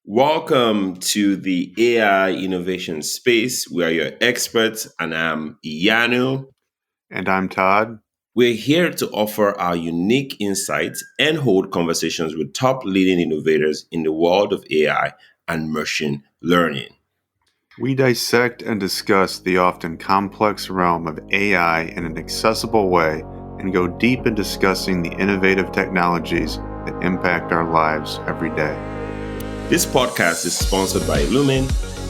Welcome to the AI innovation space. We are your experts, and I'm Iyanu. And I'm Todd. We're here to offer our unique insights and hold conversations with top leading innovators in the world of AI and machine learning. We dissect and discuss the often complex realm of AI in an accessible way and go deep in discussing the innovative technologies that impact our lives every day. This podcast is sponsored by Lumen,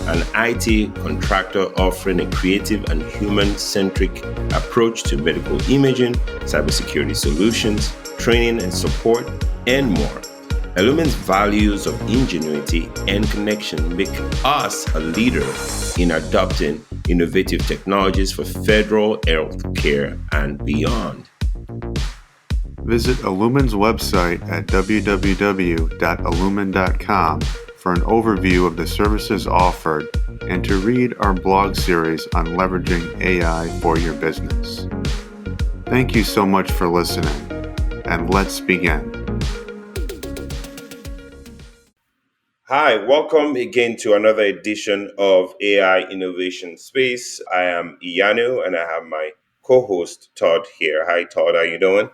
an IT contractor offering a creative and human-centric approach to medical imaging, cybersecurity solutions, training and support, and more. Illumin's values of ingenuity and connection make us a leader in adopting innovative technologies for federal healthcare and beyond. Visit Illumin's website at www.illumin.com for an overview of the services offered and to read our blog series on leveraging AI for your business. Thank you so much for listening, and let's begin. Hi, welcome again to another edition of AI Innovation Space. I am Iyanu and I have my co-host Todd here. Hi Todd, how you doing?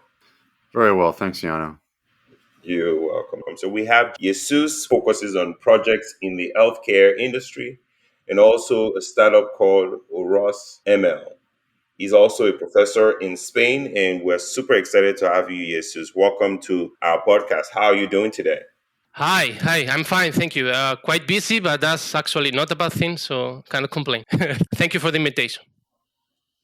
Very well, thanks, Yano. You're welcome. So we have Jesús focuses on projects in the healthcare industry and also a startup called Horus ML. He's also a professor in Spain, and we're super excited to have you, Jesús. Welcome to our podcast. How are you doing today? Hi, I'm fine, thank you. Quite busy, but that's actually not a bad thing, so can't complain. Thank you for the invitation.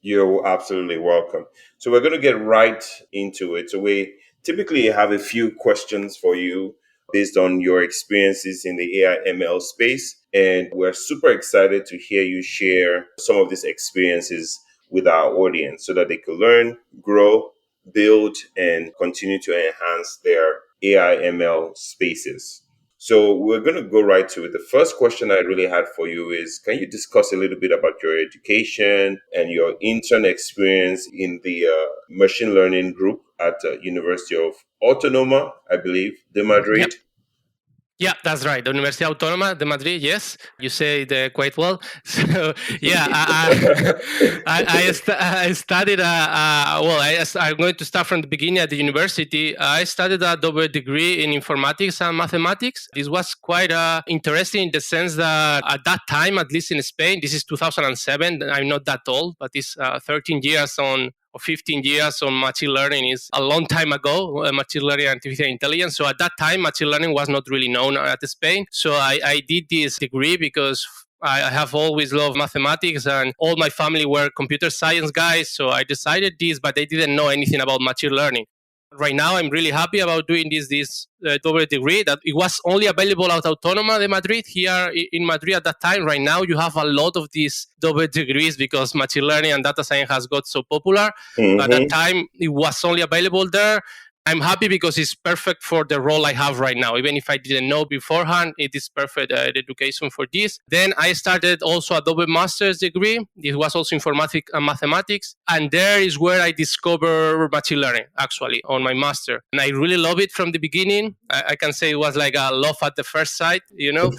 You're absolutely welcome. So we're going to get right into it. So we typically have a few questions for you based on your experiences in the AI ML space. And we're super excited to hear you share some of these experiences with our audience so that they can learn, grow, build, and continue to enhance their AI ML spaces. So we're going to go right to it. The first question I really had for you is, can you discuss a little bit about your education and your intern experience in the machine learning group at University of Autónoma, I believe, de Madrid? Yep. Yeah, that's right. The Universidad Autónoma de Madrid. Yes, you say it quite well. So yeah, I studied. I'm going to start from the beginning at the university. I studied a double degree in informatics and mathematics. This was quite interesting in the sense that at that time, at least in Spain, this is 2007. I'm not that old, but it's 13 years on or 15 years on machine learning is a long time ago, machine learning and artificial intelligence. So at that time, machine learning was not really known at Spain. So I did this degree because I have always loved mathematics and all my family were computer science guys. So I decided this, but they didn't know anything about machine learning. Right now, I'm really happy about doing this double degree that it was only available at Autónoma de Madrid here in Madrid at that time. Right now, you have a lot of these double degrees because machine learning and data science has got so popular. Mm-hmm. At that time, it was only available there. I'm happy because it's perfect for the role I have right now. Even if I didn't know beforehand, it is perfect education for this. Then I started also a double master's degree. This was also informatics and mathematics. And there is where I discovered machine learning, actually, on my master. And I really love it from the beginning. I can say it was like a love at the first sight, you know.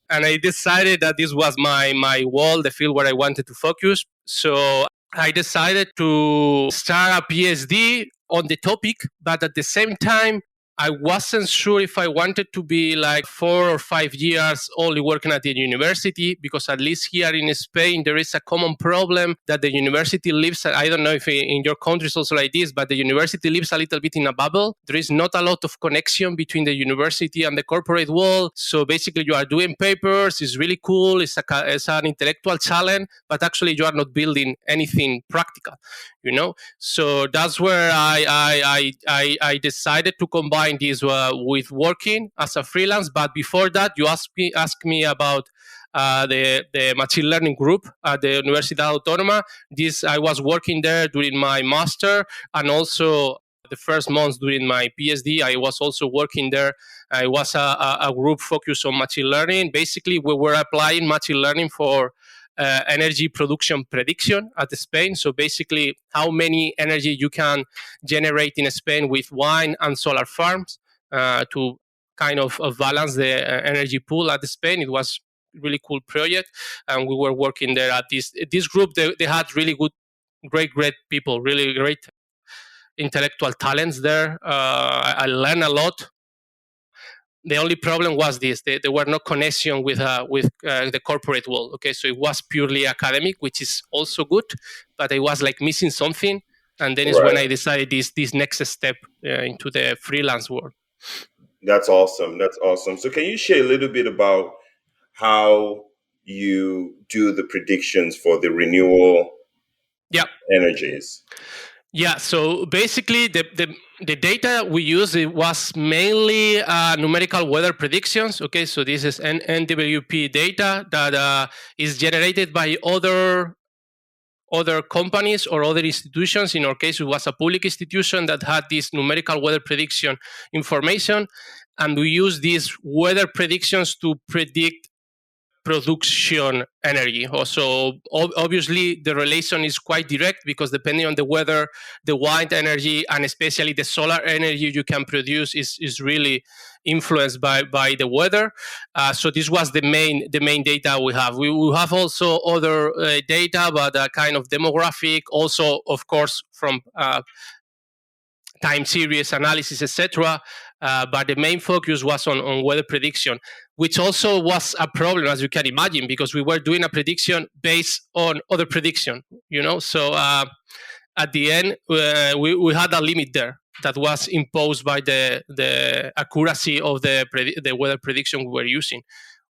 And I decided that this was my world, the field where I wanted to focus. So I decided to start a PhD on the topic, but at the same time, I wasn't sure if I wanted to be like 4 or 5 years only working at the university, because at least here in Spain, there is a common problem that the university lives, I don't know if in your country it's also like this, but the university lives a little bit in a bubble. There is not a lot of connection between the university and the corporate world. So basically you are doing papers, it's really cool, it's an intellectual challenge, but actually you are not building anything practical, you know? So that's where I decided to combine this with working as a freelance. But before that, you asked me about the machine learning group at the Universidad Autónoma. This I was working there during my master, and also the first months during my PhD, I was also working there. I was a group focused on machine learning. Basically, we were applying machine learning for energy production prediction at Spain. So basically, how many energy you can generate in Spain with wind and solar farms to kind of balance the energy pool at Spain. It was really cool project, and we were working there at this group. They had really great people, really great intellectual talents there. I learned a lot. The only problem was this: there were no connection with the corporate world. Okay, so it was purely academic, which is also good, but I was like missing something. And then is when I decided this next step into the freelance world. That's awesome. That's awesome. So can you share a little bit about how you do the predictions for the renewable energies? Yeah, so basically the data we use, it was mainly numerical weather predictions. Okay, so this is NWP data that is generated by other companies or other institutions. In our case, it was a public institution that had this numerical weather prediction information, and we use these weather predictions to predict production energy. Also, obviously, the relation is quite direct, because depending on the weather, the wind energy and especially the solar energy you can produce is really influenced by the weather. So this was the main data we have. We have also other data, but kind of demographic, also of course from time series analysis, etc. But the main focus was on weather prediction, which also was a problem, as you can imagine, because we were doing a prediction based on other prediction. So at the end, we had a limit there that was imposed by the accuracy of the weather prediction we were using,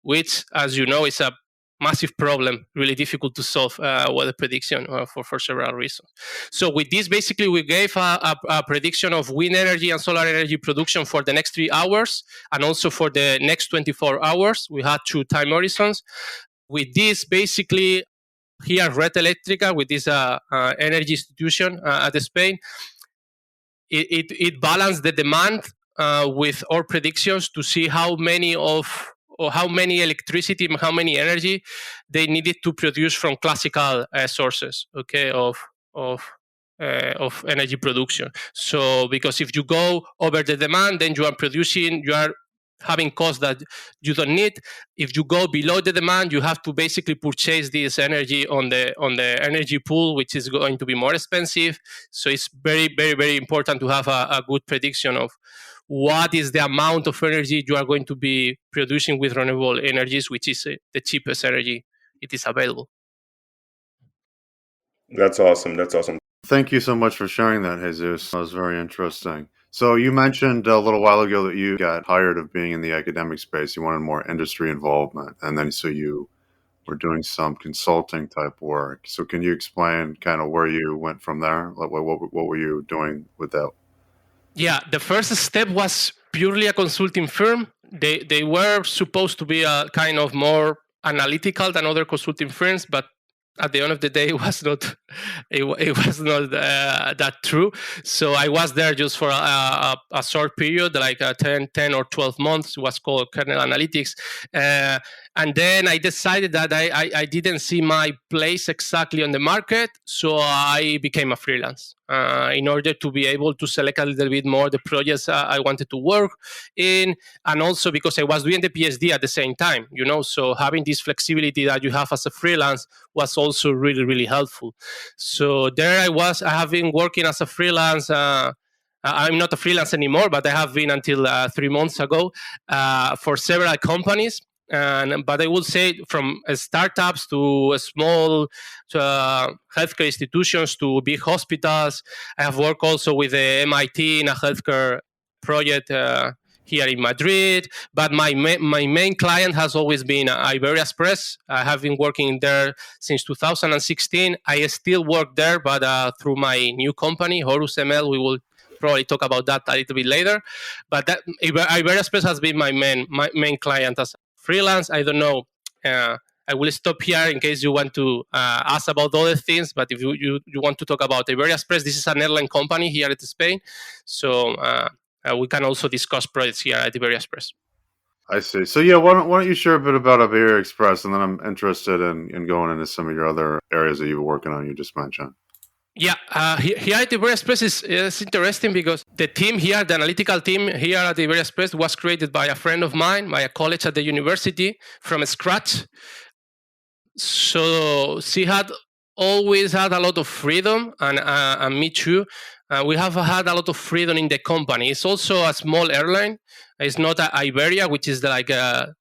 which, as you know, is a massive problem, really difficult to solve weather prediction for several reasons. So with this, basically, we gave a prediction of wind energy and solar energy production for the next 3 hours, and also for the next 24 hours. We had 2 time horizons. With this, basically, here Red Eléctrica, with this energy institution at Spain, it balanced the demand with our predictions to see how many electricity, how many energy they needed to produce from classical sources, okay, of energy production. So because if you go over the demand, then you are having costs that you don't need. If you go below the demand, you have to basically purchase this energy on the energy pool, which is going to be more expensive. So it's very, very, very important to have a good prediction of what is the amount of energy you are going to be producing with renewable energies, which is the cheapest energy it is available. That's awesome. That's awesome. Thank you so much for sharing that, Jesus. That was very interesting. So you mentioned a little while ago that you got tired of being in the academic space. You wanted more industry involvement. And then so you were doing some consulting type work. So can you explain kind of where you went from there? Like what were you doing with that? Yeah, the first step was purely a consulting firm. They were supposed to be a kind of more analytical than other consulting firms, but at the end of the day, it was not that true. So I was there just for a short period, like 10 or 12 months. It was called Kernel Analytics. And then I decided that I didn't see my place exactly on the market. So I became a freelance in order to be able to select a little bit more the projects I wanted to work in. And also because I was doing the PhD at the same time, so having this flexibility that you have as a freelance was also really, really helpful. So there I have been working as a freelance. I'm not a freelance anymore, but I have been until 3 months ago for several companies. But I would say from startups to small healthcare institutions to big hospitals. I have worked also with the MIT in a healthcare project here in Madrid. But my main client has always been Iberia Express. I have been working there since 2016. I still work there, but through my new company, Horus ML. We will probably talk about that a little bit later. But that Iberia Express has been my main client as freelance. I don't know. I will stop here in case you want to ask about other things. But if you want to talk about Iberia Express, this is an airline company here at Spain. So we can also discuss projects here at Iberia Express. I see. So yeah, why don't you share a bit about Iberia Express, and then I'm interested in going into some of your other areas that you were working on. You just mentioned. Yeah, here at Iberia Express is interesting because the team here, the analytical team here at Iberia Express, was created by a friend of mine, by a college at the university, from scratch. So she had always had a lot of freedom, and me too. We have had a lot of freedom in the company. It's also a small airline. It's not Iberia, which is the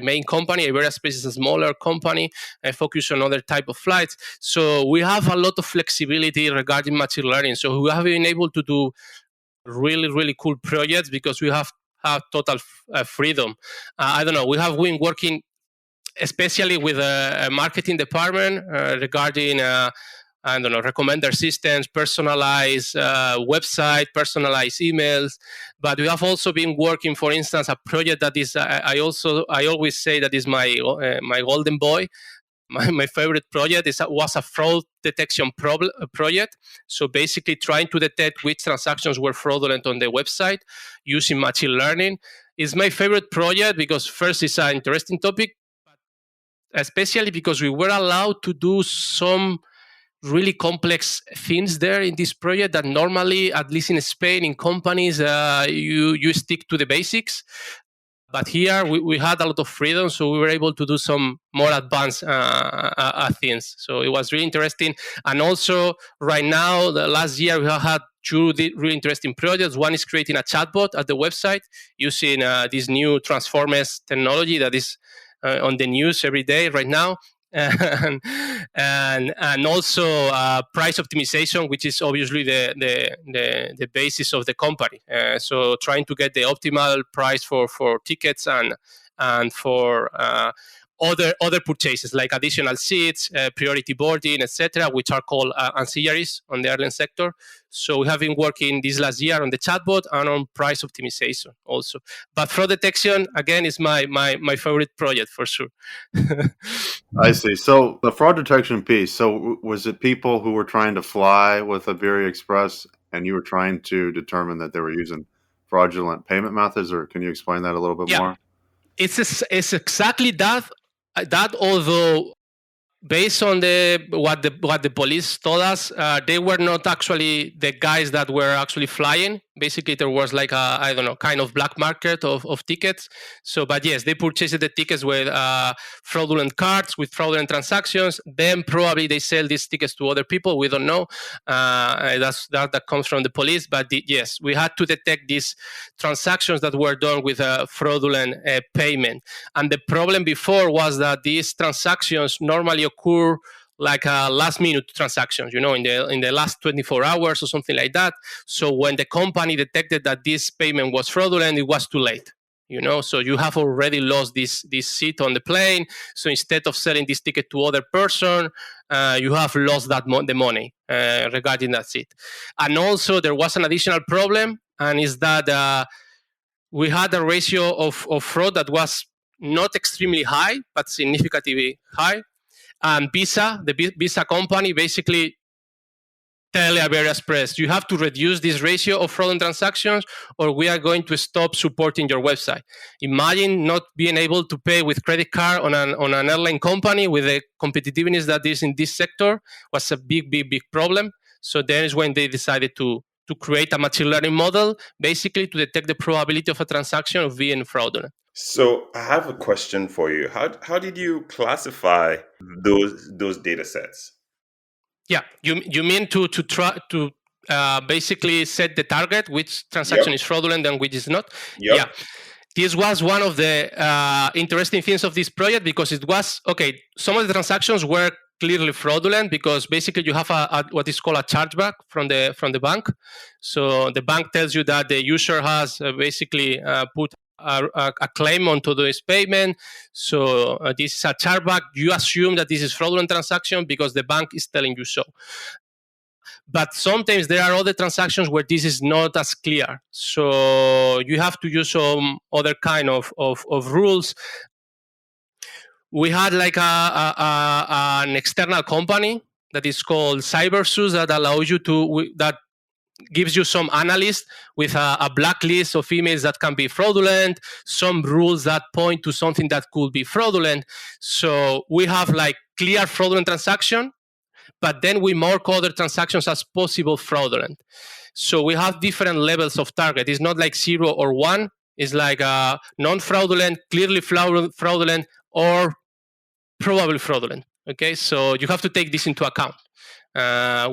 main company. Iberia Express is a smaller company and focus on other type of flights. So we have a lot of flexibility regarding machine learning. So we have been able to do really, really cool projects because we have total freedom. I don't know. We have been working especially with a marketing department regarding I don't know, recommender systems, personalized website, personalized emails. But we have also been working, for instance, a project that is I always say that is my golden boy. My favorite project was a fraud detection project. So basically trying to detect which transactions were fraudulent on the website using machine learning is my favorite project because first it's an interesting topic, especially because we were allowed to do some really complex things there in this project that normally, at least in Spain, in companies, you stick to the basics. But here we had a lot of freedom, so we were able to do some more advanced things. So it was really interesting. And also, right now, the last year, we have had two really interesting projects. One is creating a chatbot at the website using this new Transformers technology that is on the news every day right now. and also price optimization, which is obviously the basis of the company. So trying to get the optimal price for tickets and for other purchases like additional seats, priority boarding, etc., which are called ancillaries on the airline sector. So we have been working this last year on the chatbot and on price optimization also. But fraud detection, again, is my favorite project for sure. I see. So the fraud detection piece, so was it people who were trying to fly with Iberia Express and you were trying to determine that they were using fraudulent payment methods, or can you explain that a little bit more? It's exactly that. Although based on what the police told us, they were not actually the guys that were actually flying. Basically, there was like a, I don't know, kind of black market of tickets. So, but yes, they purchased the tickets with fraudulent cards, with fraudulent transactions. Then probably they sell these tickets to other people. We don't know. That comes from the police. But yes, we had to detect these transactions that were done with a fraudulent payment. And the problem before was that these transactions normally occur like last minute transactions, in the last 24 hours or something like that. So when the company detected that this payment was fraudulent, it was too late. So you have already lost this seat on the plane. So instead of selling this ticket to other person, you have lost the money regarding that seat. And also there was an additional problem, and is that we had a ratio of fraud that was not extremely high, but significantly high. And Visa, the Visa company, basically tell Iberia Express, you have to reduce this ratio of fraudulent transactions or we are going to stop supporting your website. Imagine not being able to pay with credit card on an airline company with the competitiveness that is in this sector was a big problem. So then is when they decided to create a machine learning model, basically to detect the probability of a transaction of being fraudulent. So I have a question for you. How did you classify those data sets? Yeah, you mean to try to basically set the target, which transaction is fraudulent and which is not? Yep. Yeah. This was one of the interesting things of this project because it was, okay, some of the transactions were clearly fraudulent because basically you have a what is called a chargeback from the bank. So the bank tells you that the user has basically put a claim onto this payment. So this is a chargeback. You assume that this is fraudulent transaction because the bank is telling you so. But sometimes there are other transactions where this is not as clear. So you have to use some other kind of rules. We had like an external company that is called CyberSus that allows you that gives you some analyst with a blacklist of emails that can be fraudulent, some rules that point to something that could be fraudulent. So we have like clear fraudulent transaction, but then we mark other transactions as possible fraudulent. So we have different levels of target. It's not like 0 or 1. It's like non-fraudulent, clearly fraudulent, or probably fraudulent. Okay, so you have to take this into account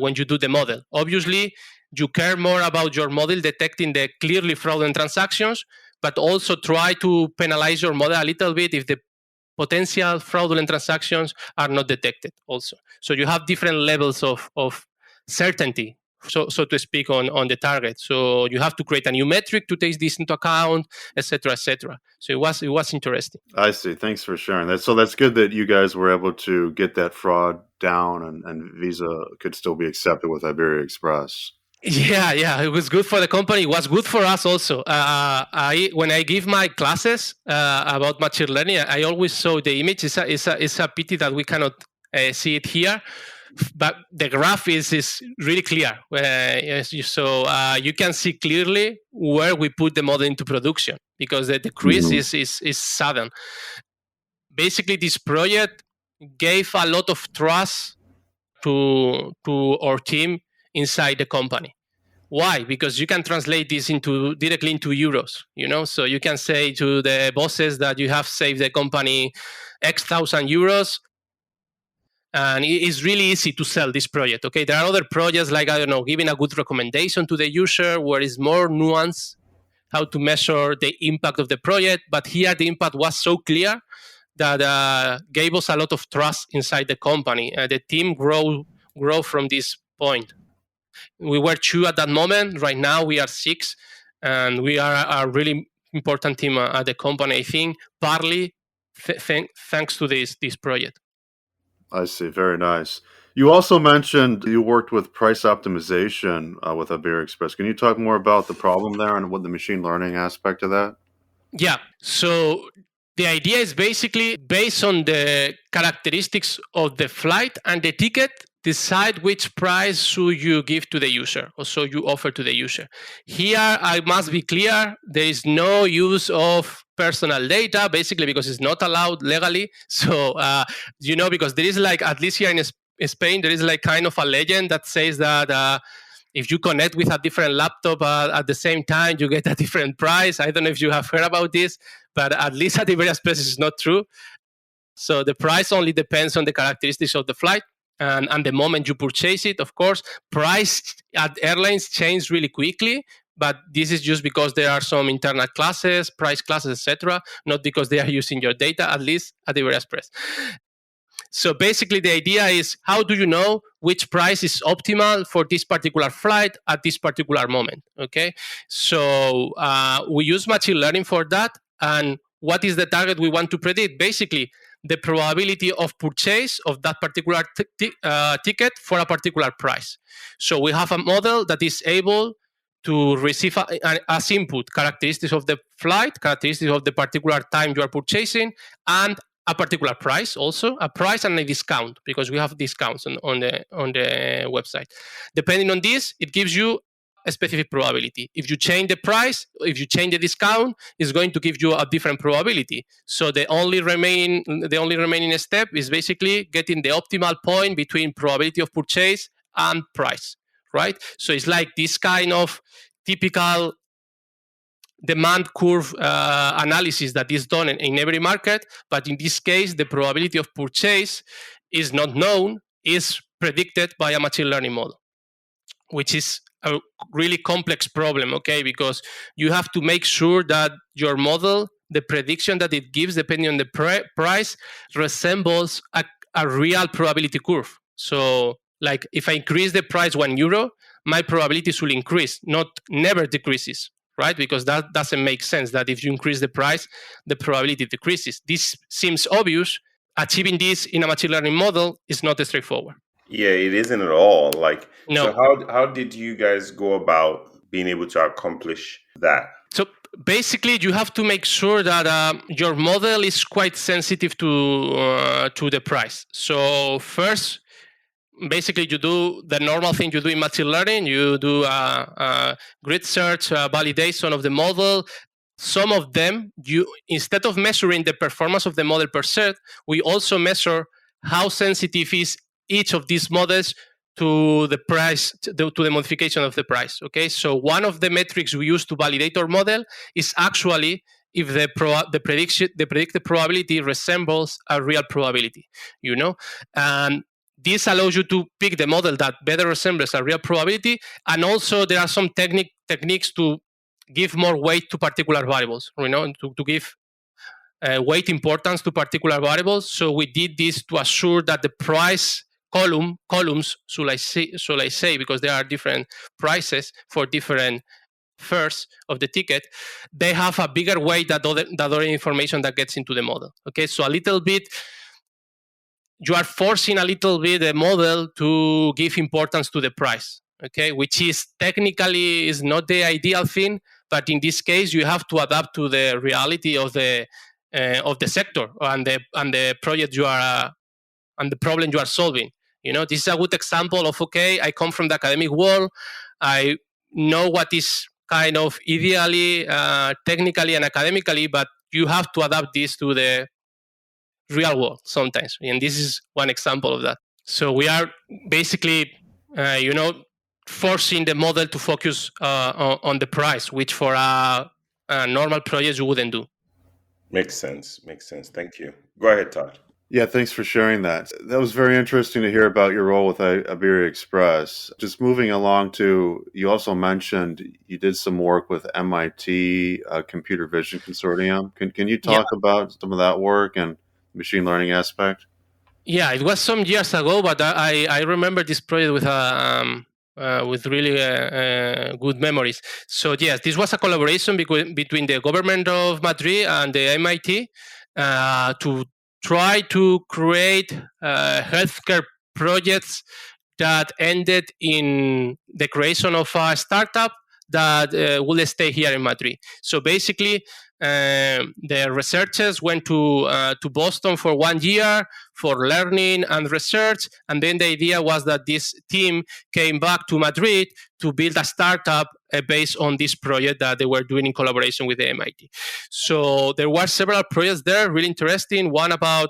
when you do the model. Obviously, you care more about your model detecting the clearly fraudulent transactions, but also try to penalize your model a little bit if the potential fraudulent transactions are not detected also. So you have different levels of certainty, so to speak, on the target. So you have to create a new metric to take this into account, etc., etc. So it was interesting. I see. Thanks for sharing that. So that's good that you guys were able to get that fraud down and Visa could still be accepted with Iberia Express. Yeah, it was good for the company. It was good for us also. When I give my classes about machine learning, I always show the image. It's a pity that we cannot see it here, but the graph is really clear. So you can see clearly where we put the model into production because the decrease is sudden. Basically, this project gave a lot of trust to our team inside the company. Why? Because you can translate this directly into euros, so you can say to the bosses that you have saved the company X thousand euros, and it's really easy to sell this project. Okay, there are other projects like, I don't know, giving a good recommendation to the user where it's more nuanced how to measure the impact of the project, but here the impact was so clear that gave us a lot of trust inside the company. The team grow from this point. We were 2 at that moment. Right now we are 6, and we are a really important team at the company, I think, partly thanks to this project. I see. Very nice. You also mentioned you worked with price optimization with Iberia Express. Can you talk more about the problem there and what the machine learning aspect of that? Yeah. So the idea is basically based on the characteristics of the flight and the ticket, decide which price should you give to the user or so you offer to the user. Here, I must be clear, there is no use of personal data, basically because it's not allowed legally. So, because there is like, at least here in Spain, there is like kind of a legend that says that if you connect with a different laptop at the same time, you get a different price. I don't know if you have heard about this, but at least at Iberia Express, it's not true. So the price only depends on the characteristics of the flight. And the moment you purchase it, of course, price at airlines change really quickly, but this is just because there are some internal classes, price classes, etc., not because they are using your data, at least at Iberia Express. So basically, the idea is, how do you know which price is optimal for this particular flight at this particular moment? Okay, so we use machine learning for that. And what is the target we want to predict? Basically, the probability of purchase of that particular ticket for a particular price. So we have a model that is able to receive as input characteristics of the flight, characteristics of the particular time you are purchasing, and a particular price, also a price and a discount, because we have discounts on the website. Depending on this, it gives you a specific probability. If you change the price, if you change the discount, it's going to give you a different probability. So the only remaining step is basically getting the optimal point between probability of purchase and price, right? So it's like this kind of typical demand curve analysis that is done in every market, but in this case, the probability of purchase is not known, is predicted by a machine learning model, which is a really complex problem, okay? Because you have to make sure that your model, the prediction that it gives depending on the price, resembles a real probability curve. So, like, if I increase the price €1, my probabilities will increase, never decreases, right? Because that doesn't make sense, that if you increase the price, the probability decreases. This seems obvious. Achieving this in a machine learning model is not straightforward. Yeah, it isn't at all. No. So how did you guys go about being able to accomplish that? So basically, you have to make sure that your model is quite sensitive to the price. So first, basically, you do the normal thing you do in machine learning. You do a grid search, validation of the model. Some of them, instead of measuring the performance of the model per se, we also measure how sensitive each of these models to the price, to the modification of the price. Okay, so one of the metrics we use to validate our model is actually if the predicted probability resembles a real probability. And this allows you to pick the model that better resembles a real probability, and also there are some techniques to give more weight to particular variables. To give weight importance to particular variables. So we did this to assure that the price columns, should I say, because there are different prices for different fares of the ticket, they have a bigger weight than other information that gets into the model. Okay, so a little bit, you are forcing a little bit the model to give importance to the price. Okay, which is technically is not the ideal thing, but in this case, you have to adapt to the reality of the sector and the project you are and the problem you are solving. This is a good example of, okay, I come from the academic world, I know what is kind of ideally, technically and academically, but you have to adapt this to the real world sometimes, and this is one example of that. So we are basically, forcing the model to focus on the price, which for a normal project you wouldn't do. Makes sense. Thank you. Go ahead, Todd. Yeah, thanks for sharing that. That was very interesting to hear about your role with Iberia Express. Just moving along to, you also mentioned you did some work with MIT Computer Vision Consortium. Can you talk about some of that work and machine learning aspect? Yeah, it was some years ago, but I remember this project with really good memories. So yes, this was a collaboration between the government of Madrid and the MIT to try to create healthcare projects that ended in the creation of a startup that will stay here in Madrid. So basically, the researchers went to Boston for 1 year for learning and research, and then the idea was that this team came back to Madrid to build a startup based on this project that they were doing in collaboration with the MIT. So there were several projects there, really interesting. One about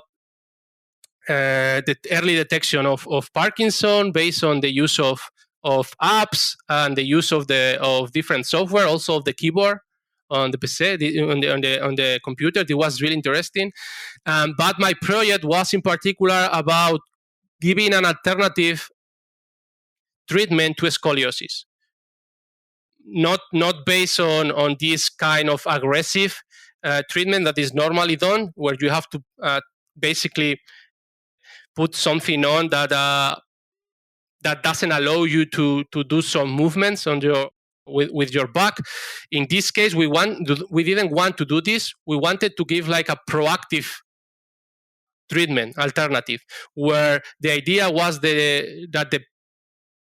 the early detection of Parkinson based on the use of apps and the use of different software, also of the keyboard on the PC, on the computer. It was really interesting. But my project was in particular about giving an alternative treatment to scoliosis. Not based on this kind of aggressive treatment that is normally done, where you have to basically put something on that doesn't allow you to do some movements on with your back. In this case, we didn't want to do this. We wanted to give like a proactive treatment alternative, where the idea was that the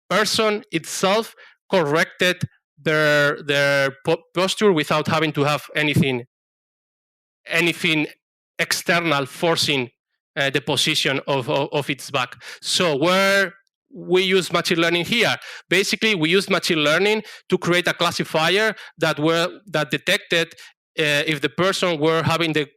person itself corrected their posture without having to have anything external forcing the position of its back. So where we use machine learning here, basically we used machine learning to create a classifier that detected if the person were having the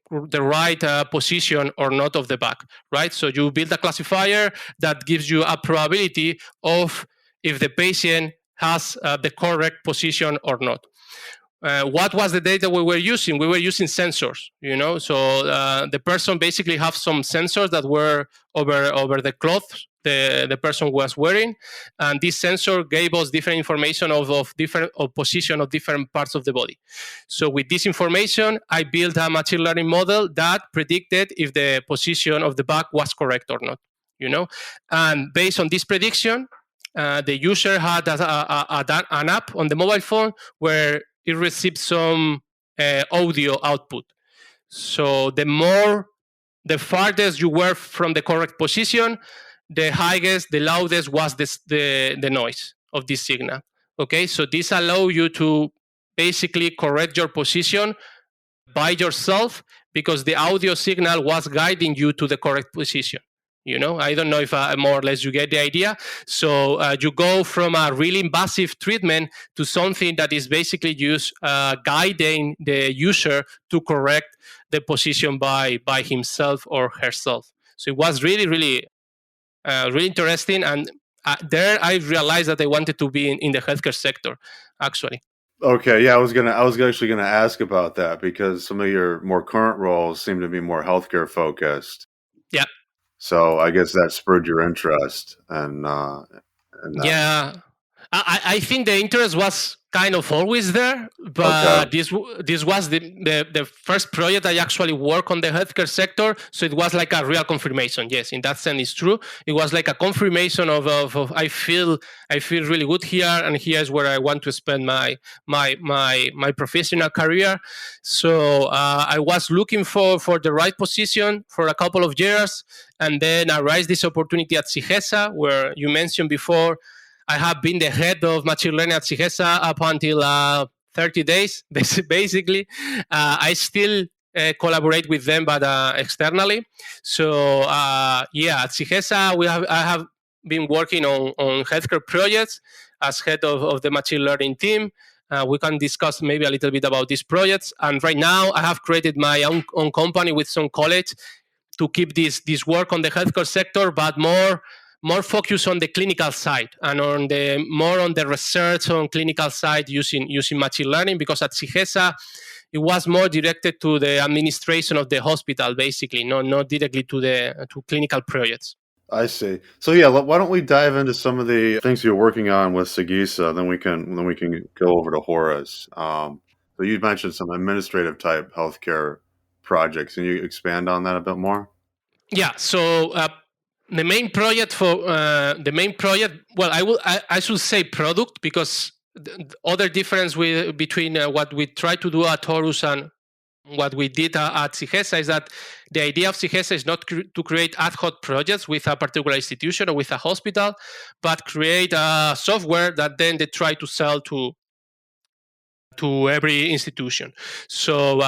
right position or not of the back, right? So you build a classifier that gives you a probability of if the patient has the correct position or not. What was the data we were using? We were using sensors, So the person basically have some sensors that were over the cloth the person was wearing, and this sensor gave us different information of position of different parts of the body. So with this information, I built a machine learning model that predicted if the position of the back was correct or not, And based on this prediction, the user had an app on the mobile phone where it receives some audio output. So the farthest you were from the correct position, the loudest was the noise of this signal. Okay, so this allows you to basically correct your position by yourself because the audio signal was guiding you to the correct position. I don't know if more or less you get the idea. So you go from a really invasive treatment to something that is basically just guiding the user to correct the position by himself or herself. So it was really, really really interesting. And there I realized that I wanted to be in the healthcare sector, actually. Okay, yeah, I was actually gonna ask about that because some of your more current roles seem to be more healthcare focused. Yeah. So I guess that spurred your interest and that. Yeah, I think the interest was kind of always there, Okay. but this was the first project I actually worked on the healthcare sector, so it was like a real confirmation. Yes, in that sense, it's true. It was like a confirmation of I feel really good here, and here's where I want to spend my professional career. So I was looking for the right position for a couple of years, and then arose this opportunity at Sigesa, where you mentioned before. I have been the head of machine learning at Sigesa up until 30 days, basically. I still collaborate with them, but externally. So, yeah, at Sigesa, I have been working on healthcare projects as head of the machine learning team. We can discuss maybe a little bit about these projects. And right now, I have created my own company with some colleagues to keep this work on the healthcare sector, but more focus on the clinical side and on the research on clinical side using machine learning, because at Sigesa it was more directed to the administration of the hospital, basically, not directly to clinical projects. I see. So yeah, why don't we dive into some of the things you're working on with Sagisa, then we can go over to Horus. So you mentioned some administrative type healthcare projects. Can you expand on that a bit more? Yeah. So the main project well, I should say product, because the other difference between what we try to do at Horus and what we did at Sigesa is that the idea of Sigesa is not to create ad hoc projects with a particular institution or with a hospital, but create a software that then they try to sell to every institution. So,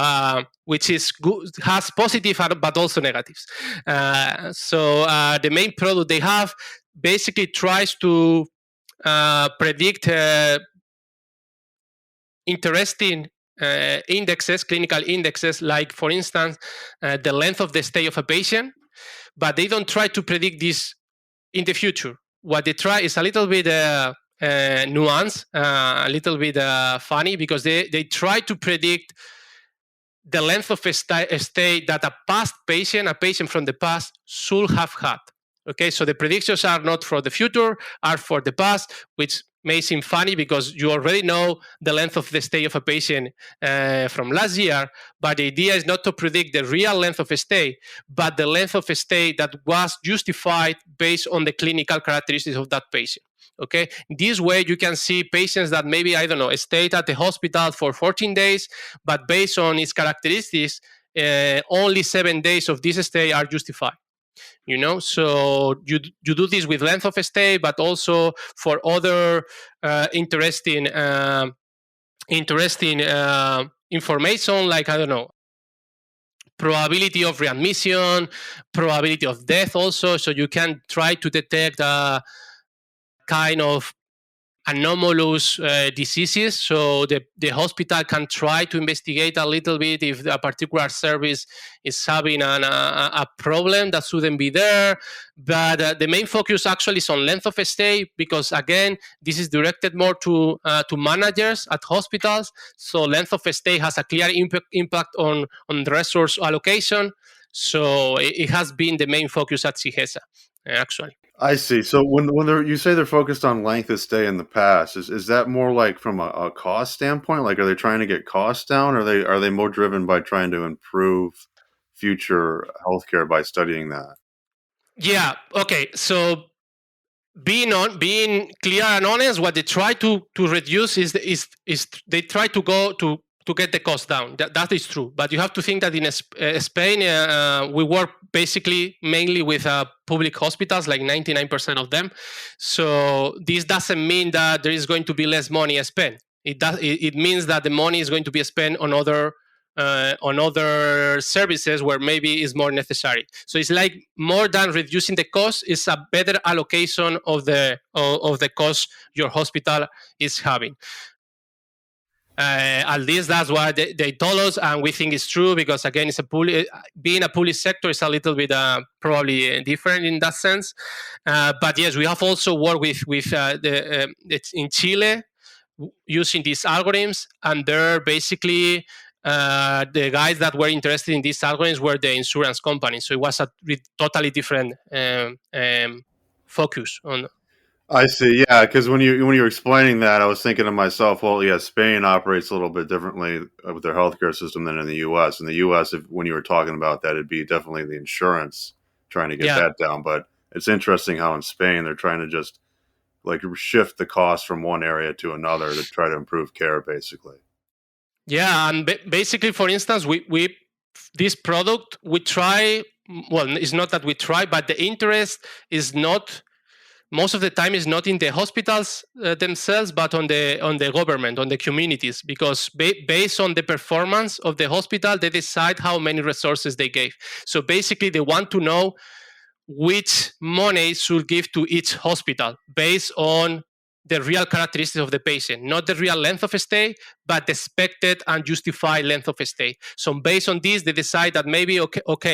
which is good, has positive but also negatives. So the main product they have basically tries to predict interesting indexes, clinical indexes, like, for instance, the length of the stay of a patient, but they don't try to predict this in the future. What they try is a little bit nuance, a little bit funny, because they try to predict the length of a stay that a patient from the past should have had. Okay, so the predictions are not for the future, are for the past, which may seem funny because you already know the length of the stay of a patient from last year, but the idea is not to predict the real length of a stay, but the length of a stay that was justified based on the clinical characteristics of that patient. Okay, this way you can see patients that maybe, I don't know, stayed at the hospital for 14 days, but based on its characteristics, only 7 days of this stay are justified. So you do this with length of stay, but also for other interesting information, like, I don't know, probability of readmission, probability of death also, so you can try to detect kind of anomalous diseases. So the hospital can try to investigate a little bit if a particular service is having a problem that shouldn't be there. But the main focus actually is on length of stay, because, again, this is directed more to managers at hospitals. So length of stay has a clear impact on the resource allocation. So it has been the main focus at Sigesa, actually. I see. So when you say they're focused on length of stay in the past, is that more like from a cost standpoint? Like, are they trying to get costs down, or are they more driven by trying to improve future healthcare by studying that? Yeah. Okay. So being clear and honest, what they try to reduce is they try to go to get the cost down. That is true. But you have to think that in Spain, we work basically mainly with public hospitals, like 99% of them. So this doesn't mean that there is going to be less money spent. It means that the money is going to be spent on other services where maybe is more necessary. So it's like, more than reducing the cost, it's a better allocation of the cost your hospital is having. At least that's what they told us, and we think it's true because again, it's being a public sector is a little bit probably different in that sense. But yes, we have also worked with it's in Chile using these algorithms, and they're basically the guys that were interested in these algorithms were the insurance companies. So it was a totally different focus on. I see. Yeah, because when you were explaining that, I was thinking to myself, well, yeah, Spain operates a little bit differently with their healthcare system than in the U.S. In the U.S., when you were talking about that, it'd be definitely the insurance trying to get that down. But it's interesting how in Spain they're trying to just like shift the cost from one area to another to try to improve care, basically. Yeah, and basically, for instance, we this product we try. Well, it's not that we try, but the interest is not. Most of the time is not in the hospitals themselves, but on the government, on the communities, because based on the performance of the hospital, they decide how many resources they gave. So basically, they want to know which money should give to each hospital based on the real characteristics of the patient, not the real length of stay, but the expected and justified length of stay. So based on this, they decide that maybe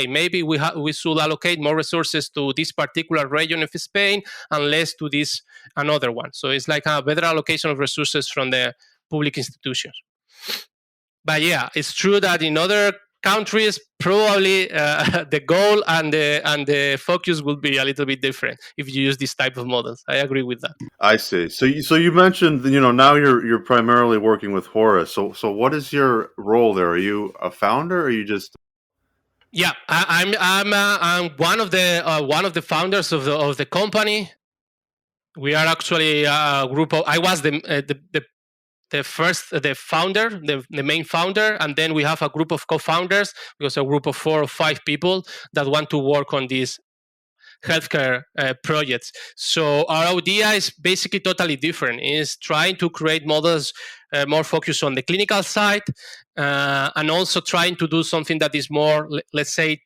maybe we should allocate more resources to this particular region of Spain and less to this another one. So it's like a better allocation of resources from the public institutions. But yeah, it's true that in other countries, probably the goal and the focus will be a little bit different if you use this type of models. I agree with that. I see. So you mentioned now you're primarily working with Horus. So what is your role there? Are you a founder, or are you just? Yeah, I'm one of the founders of the company. We are actually a group of. I was the founder, the main founder, and then we have a group of co-founders. Because a group of 4 or 5 people that want to work on these healthcare projects. So our idea is basically totally different. It's trying to create models more focused on the clinical side, and also trying to do something that is more, let's say,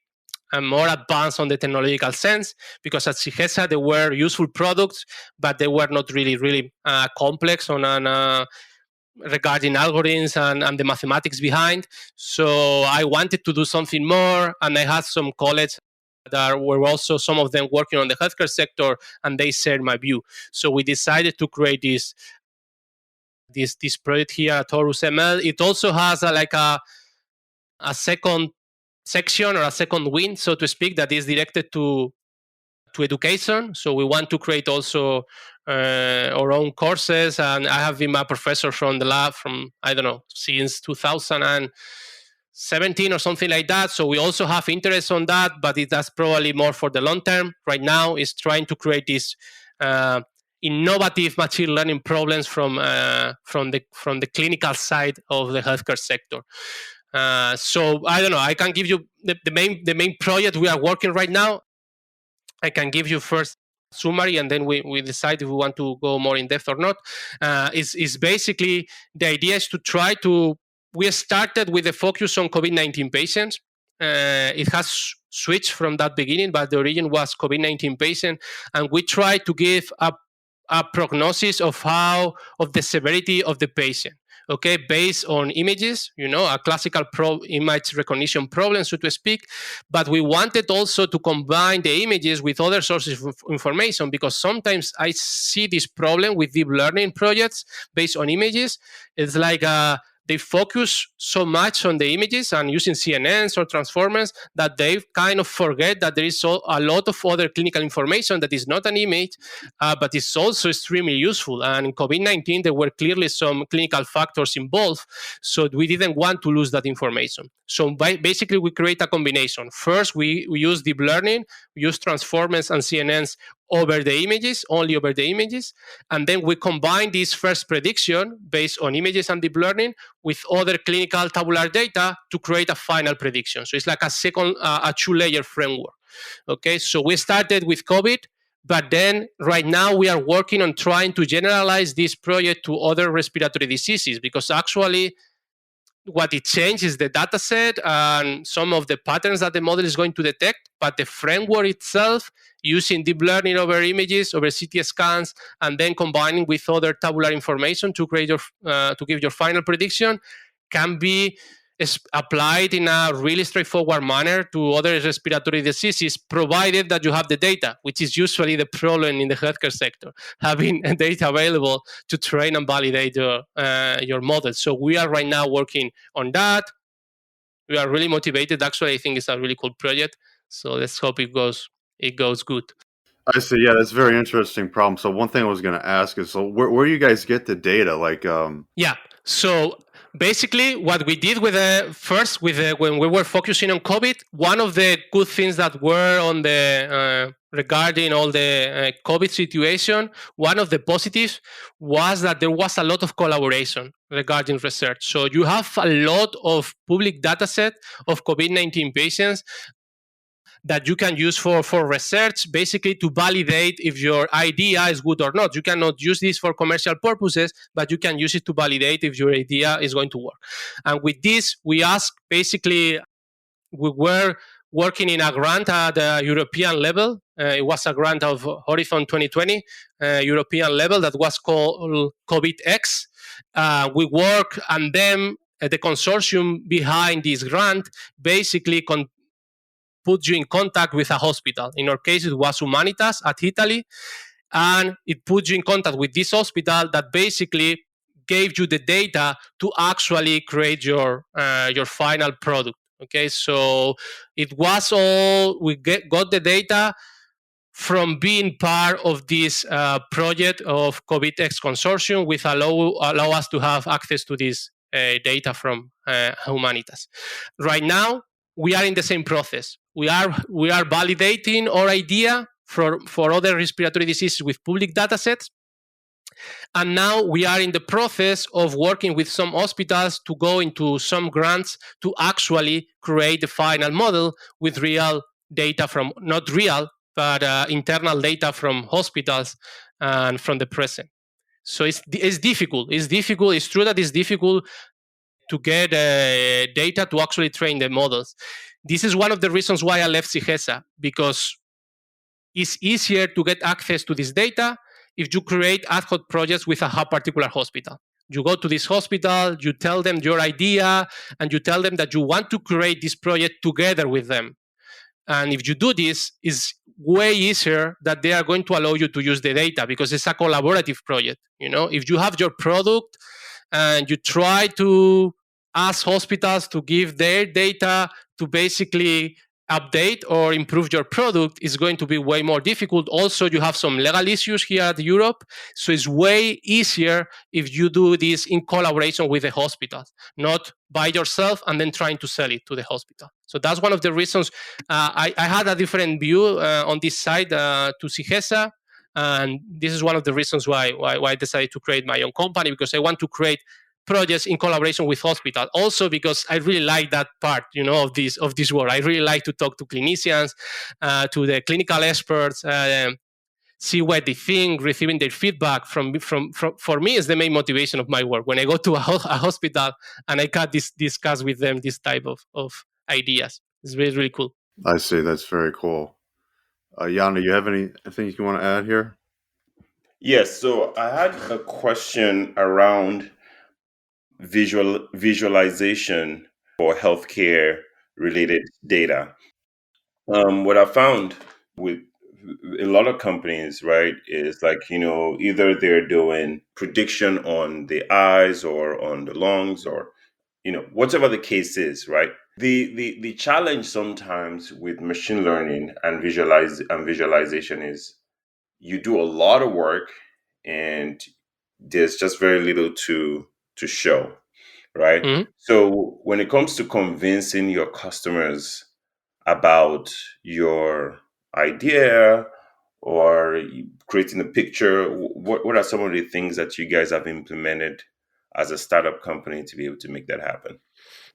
more advanced on the technological sense, because at Sigesa they were useful products, but they were not really complex on an regarding algorithms and the mathematics behind. So I wanted to do something more, and I had some colleagues that were also some of them working on the healthcare sector, and they shared my view. So we decided to create this project here at Horus ML. It also has a second section or a second wing, so to speak, that is directed to education. So we want to create also our own courses, and I have been a professor from the lab from, I don't know, since 2017 or something like that. So we also have interest on that, but that's probably more for the long term. Right now is trying to create these innovative machine learning problems from the clinical side of the healthcare sector. So I don't know, I can give you the main project we are working right now. I can give you first summary, and then we decide if we want to go more in depth or not. Is basically the idea is to try to. We started with a focus on COVID-19 patients. It has switched from that beginning, but the origin was COVID-19 patient, and we try to give a prognosis of the severity of the patient. Okay, based on images, a classical image recognition problem, so to speak. But we wanted also to combine the images with other sources of information, because sometimes I see this problem with deep learning projects based on images. It's like they focus so much on the images and using CNNs or transformers that they kind of forget that there is a lot of other clinical information that is not an image, but is also extremely useful. And in COVID-19, there were clearly some clinical factors involved, so we didn't want to lose that information. So basically, we create a combination. First, we use deep learning, we use transformers and CNNs over the images, only over the images. And then we combine this first prediction based on images and deep learning with other clinical tabular data to create a final prediction. So it's like a 2-layer framework. Okay, so we started with COVID, but then right now we are working on trying to generalize this project to other respiratory diseases, because actually what it changes is the data set and some of the patterns that the model is going to detect, but the framework itself, using deep learning over images, over CT scans, and then combining with other tabular information to create to give your final prediction, can be applied in a really straightforward manner to other respiratory diseases, provided that you have the data, which is usually the problem in the healthcare sector, having data available to train and validate your model. So we are right now working on that. We are really motivated. Actually, I think it's a really cool project. So let's hope it goes good. I see. Yeah, that's a very interesting problem. So one thing I was going to ask is, so where do you guys get the data? Like, Yeah. So basically, what we did with when we were focusing on COVID, one of the good things that were on the regarding all the COVID situation, one of the positives was that there was a lot of collaboration regarding research. So you have a lot of public data set of COVID-19 patients that you can use for research, basically to validate if your idea is good or not. You cannot use this for commercial purposes, but you can use it to validate if your idea is going to work. And with this, we were working in a grant at the European level. It was a grant of Horizon 2020, European level, that was called COVID-X. We work, and then the consortium behind this grant basically put you in contact with a hospital. In our case, it was Humanitas at Italy, and it put you in contact with this hospital that basically gave you the data to actually create your final product. Okay, so it was all we got the data from being part of this project of COVID-X consortium, which allow us to have access to this data from Humanitas. Right now, we are in the same process. We are validating our idea for other respiratory diseases with public data sets. And now we are in the process of working with some hospitals to go into some grants to actually create the final model with real data from, not real, but internal data from hospitals and from the present. So it's difficult. It's difficult. It's true that it's difficult to get data to actually train the models. This is one of the reasons why I left CIGESA, because it's easier to get access to this data if you create ad hoc projects with a particular hospital. You go to this hospital, you tell them your idea, and you tell them that you want to create this project together with them. And if you do this, it's way easier that they are going to allow you to use the data, because it's a collaborative project. You know, if you have your product and you try to ask hospitals to give their data to basically update or improve your product, is going to be way more difficult. Also, you have some legal issues here at Europe, so it's way easier if you do this in collaboration with the hospitals, not by yourself and then trying to sell it to the hospital. So that's one of the reasons I had a different view on this side to CIGESA, and this is one of the reasons why I decided to create my own company, because I want to create projects in collaboration with hospitals. Also because I really like that part, of this work. I really like to talk to clinicians, to the clinical experts, see what they think, receiving their feedback from for me is the main motivation of my work. When I go to a hospital and I can discuss with them this type of ideas, it's really, really cool. I see. That's very cool. Jan, do you have anything you want to add here? Yes. So I had a question around visualization for healthcare related data. What I found with a lot of companies, right, is like, either they're doing prediction on the eyes or on the lungs, or, whatever the case is, right? The challenge sometimes with machine learning and visualization is you do a lot of work and there's just very little to show, right? Mm-hmm. So when it comes to convincing your customers about your idea or creating a picture, what are some of the things that you guys have implemented as a startup company to be able to make that happen?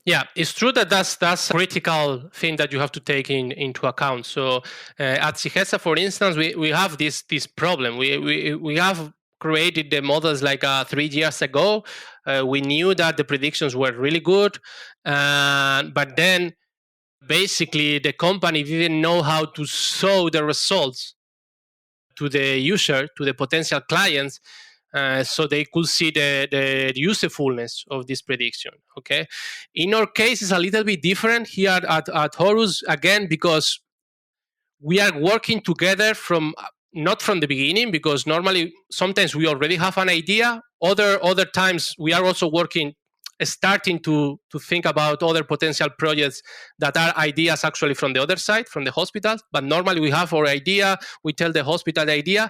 Yeah, it's true that that's a critical thing that you have to take into account. So at CIGESA, for instance, we have this problem. We have created the models like 3 years ago, we knew that the predictions were really good, but then basically the company didn't know how to show the results to the user, to the potential clients, so they could see the usefulness of this prediction. Okay, in our case, it's a little bit different here at Horus, again, because we are working together from not from the beginning, because normally sometimes we already have an idea. Other times we are also working, starting to think about other potential projects that are ideas actually from the other side, from the hospital. But normally we have our idea, we tell the hospital the idea,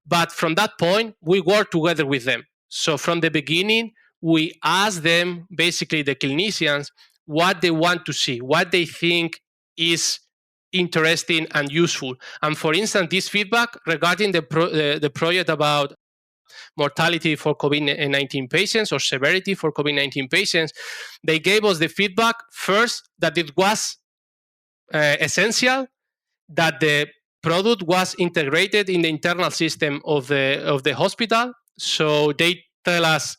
but from that point we work together with them. So from the beginning we ask them, basically the clinicians, what they want to see, what they think is interesting and useful. And for instance, this feedback regarding the project about mortality for COVID-19 patients or severity for COVID-19 patients, they gave us the feedback first that it was essential that the product was integrated in the internal system of the hospital. So they tell us,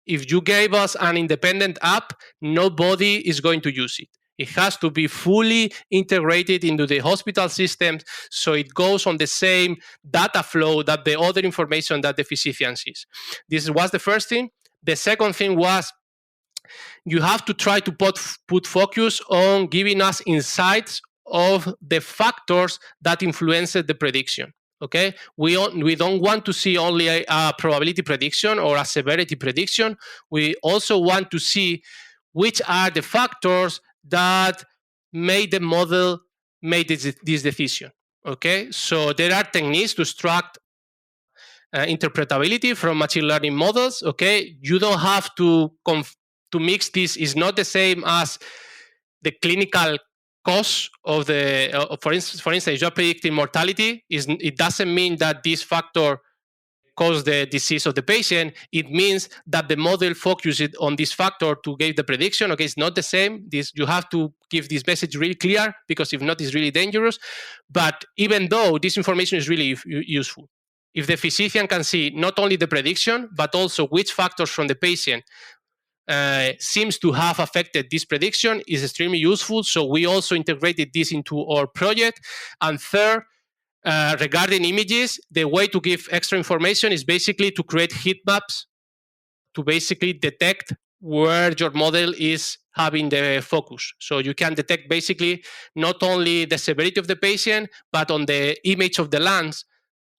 if you gave us an independent app, nobody is going to use it. It has to be fully integrated into the hospital systems, so it goes on the same data flow that the other information that the physician sees. This was the first thing. The second thing was, you have to try to put focus on giving us insights of the factors that influence the prediction. Okay, we don't want to see only a probability prediction or a severity prediction. We also want to see which are the factors that made the model make this decision. Okay, so there are techniques to extract interpretability from machine learning models. Okay, you don't have to mix this. Is not the same as the clinical cause of the. For instance, you're predicting mortality. It doesn't mean that this factor cause the disease of the patient. It means that the model focuses on this factor to give the prediction. Okay, it's not the same. You have to give this message really clear, because if not, it's really dangerous. But even though this information is really useful, if the physician can see not only the prediction, but also which factors from the patient seems to have affected this prediction, is extremely useful. So we also integrated this into our project. And third, regarding images, the way to give extra information is basically to create heat maps to basically detect where your model is having the focus. So you can detect basically not only the severity of the patient, but on the image of the lens,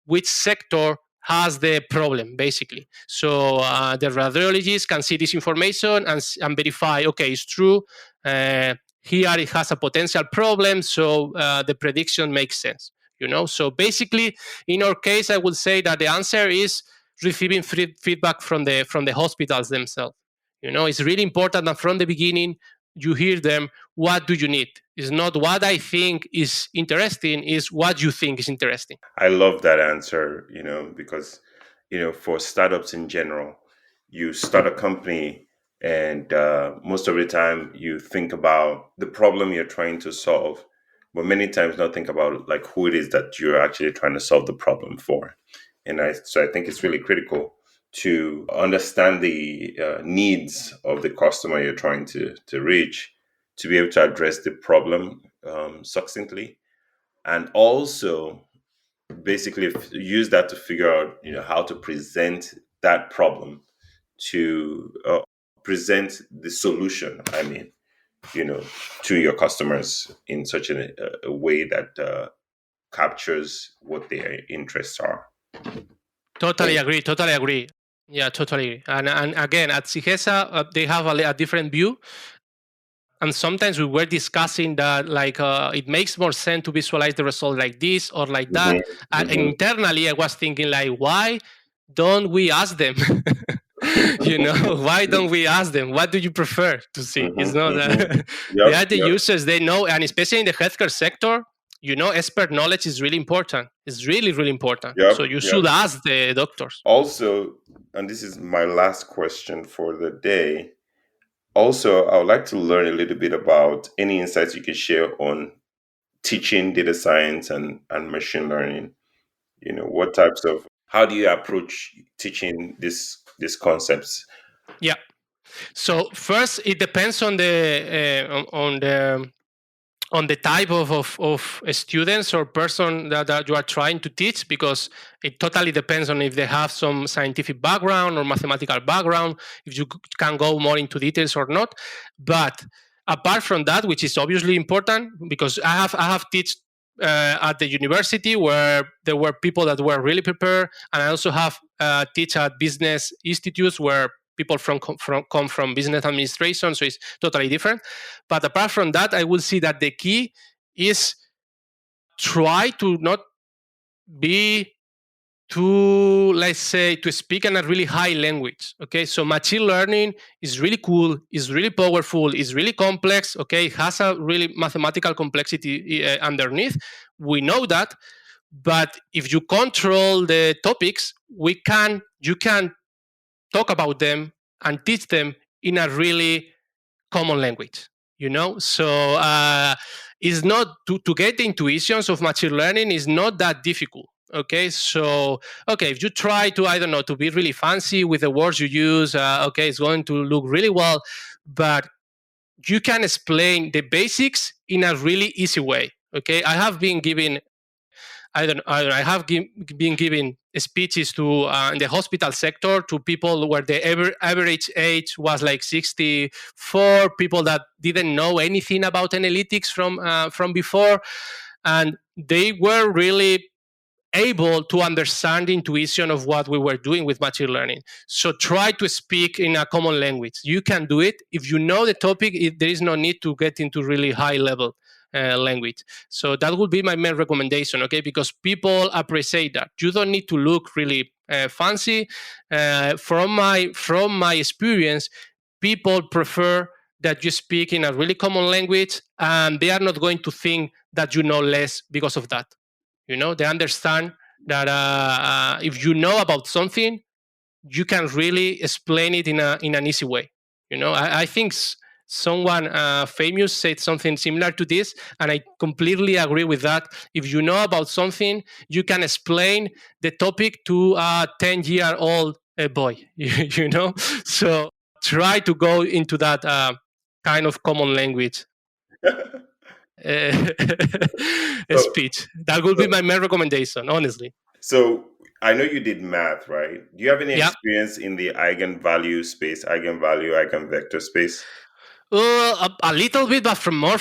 which sector has the problem, basically. So the radiologist can see this information and verify, okay, it's true. Here it has a potential problem, so the prediction makes sense. So basically, in our case, I would say that the answer is receiving feedback from the hospitals themselves. It's really important that from the beginning you hear them. What do you need? It's not what I think is interesting, is what you think is interesting. I love that answer, because, for startups in general, you start a company and most of the time you think about the problem you're trying to solve, but many times not think about like who it is that you're actually trying to solve the problem for. So I think it's really critical to understand the needs of the customer you're trying to reach, to be able to address the problem succinctly, and also basically use that to figure out how to present that problem, to present the solution, to your customers in such a way that captures what their interests are. Totally agree. Yeah, totally. And again, at Sigesa, they have a different view. And sometimes we were discussing that, like, it makes more sense to visualize the result like this or like that. And internally, I was thinking, like, why don't we ask them? Why don't we ask them? What do you prefer to see? It's not they are the users, they know, and especially in the healthcare sector, expert knowledge is really important. It's really, really important. So you should ask the doctors. Also, and this is my last question for the day. Also, I would like to learn a little bit about any insights you could share on teaching data science and machine learning. What types of How do you approach teaching these concepts? Yeah. So first, it depends on the type of students or person that you are trying to teach, because it totally depends on if they have some scientific background or mathematical background, if you can go more into details or not. But apart from that, which is obviously important, because I have taught at the university where there were people that were really prepared, and I also have teach at business institutes where people come from business administration, so it's totally different. But apart from that, I will see that the key is try to not be too, let's say, to speak in a really high language. Okay, so machine learning is really cool, is really powerful, is really complex. Okay, it has a really mathematical complexity underneath. We know that, but if you control the topics, you can talk about them and teach them in a really common language, so it's not to get the intuitions of machine learning is not that difficult. Okay, so okay, if you try to, I don't know, to be really fancy with the words you use, okay, it's going to look really well, but you can explain the basics in a really easy way. Okay, I have been giving I have been giving speeches to in the hospital sector to people where the average age was like 64, people that didn't know anything about analytics from before, and they were really able to understand the intuition of what we were doing with machine learning. So try to speak in a common language. You can do it. If you know the topic, there is no need to get into really high level language. So that would be my main recommendation, okay? Because people appreciate that. You don't need to look really fancy. From my experience, people prefer that you speak in a really common language, and they are not going to think that you know less because of that. They understand that if you know about something, you can really explain it in an easy way. I think someone famous said something similar to this, and I completely agree with that. If you know about something, you can explain the topic to a 10-year-old boy. So try to go into that kind of common language So, speech. That would be so, my main recommendation, honestly. so I know you did math, right? Do you have any Yeah. experience in the eigenvalue space, eigenvalue, eigenvector space? A little bit, but from my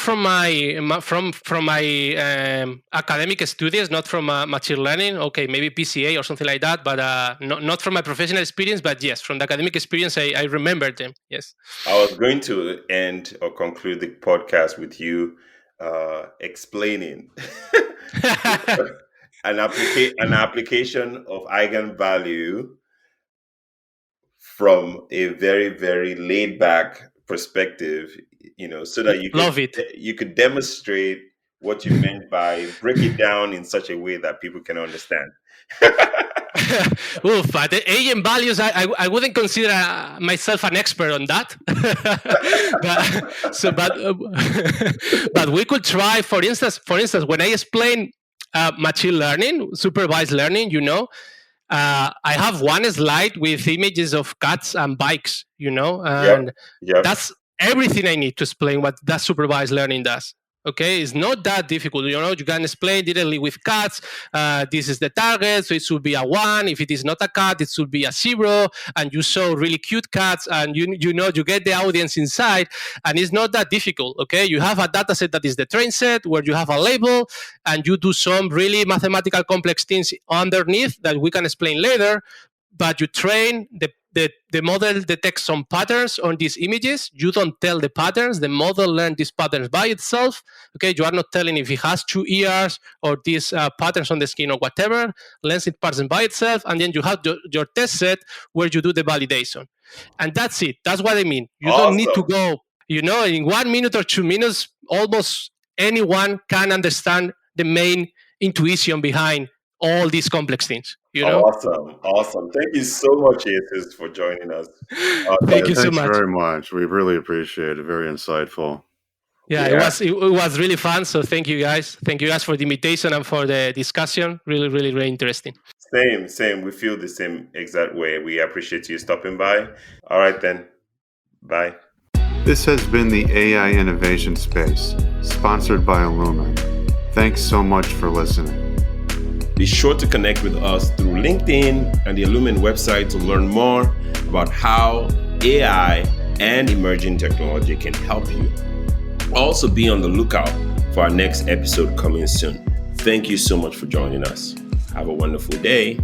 academic studies, not from machine learning. Okay, maybe PCA or something like that, but not from my professional experience. But yes, from the academic experience, I remember them. Yes. I was going to end or conclude the podcast with you explaining an application of eigenvalue from a very, very laid back perspective, so that Love it. you could demonstrate what you meant by break it down in such a way that people can understand. Oof, but the agent values, I wouldn't consider myself an expert on that. But we could try. For instance, when I explain machine learning, supervised learning, I have one slide with images of cats and bikes, Yep. and Yep. that's everything I need to explain what that supervised learning does. Okay, it's not that difficult. You can explain directly with cats. This is the target, so it should be a 1. If it is not a cat, it should be a 0. And you show really cute cats, and you get the audience inside, and it's not that difficult. Okay, you have a data set that is the train set where you have a label, and you do some really mathematical complex things underneath that we can explain later. But you train the model detects some patterns on these images. You don't tell the patterns. The model learns these patterns by itself. Okay, you are not telling if it has 2 ears or these patterns on the skin or whatever. Learns it patterns by itself, and then you have your test set where you do the validation, and that's it. That's what I mean. You don't need to Awesome. go. In 1 minute or 2 minutes, almost anyone can understand the main intuition behind all these complex things. Awesome. Awesome. Thank you so much, Jesus, for joining us. Thank Yeah, you so thanks much. very much. We really appreciate it. Very insightful. Yeah, Yeah. it was really fun. So thank you guys. Thank you guys for the invitation and for the discussion. Really, really, really interesting. Same. We feel the same exact way. We appreciate you stopping by. All right, then. Bye. This has been the AI Innovation Space, sponsored by Illumin. Thanks so much for listening. Be sure to connect with us through LinkedIn and the Illumin website to learn more about how AI and emerging technology can help you. Also, be on the lookout for our next episode coming soon. Thank you so much for joining us. Have a wonderful day.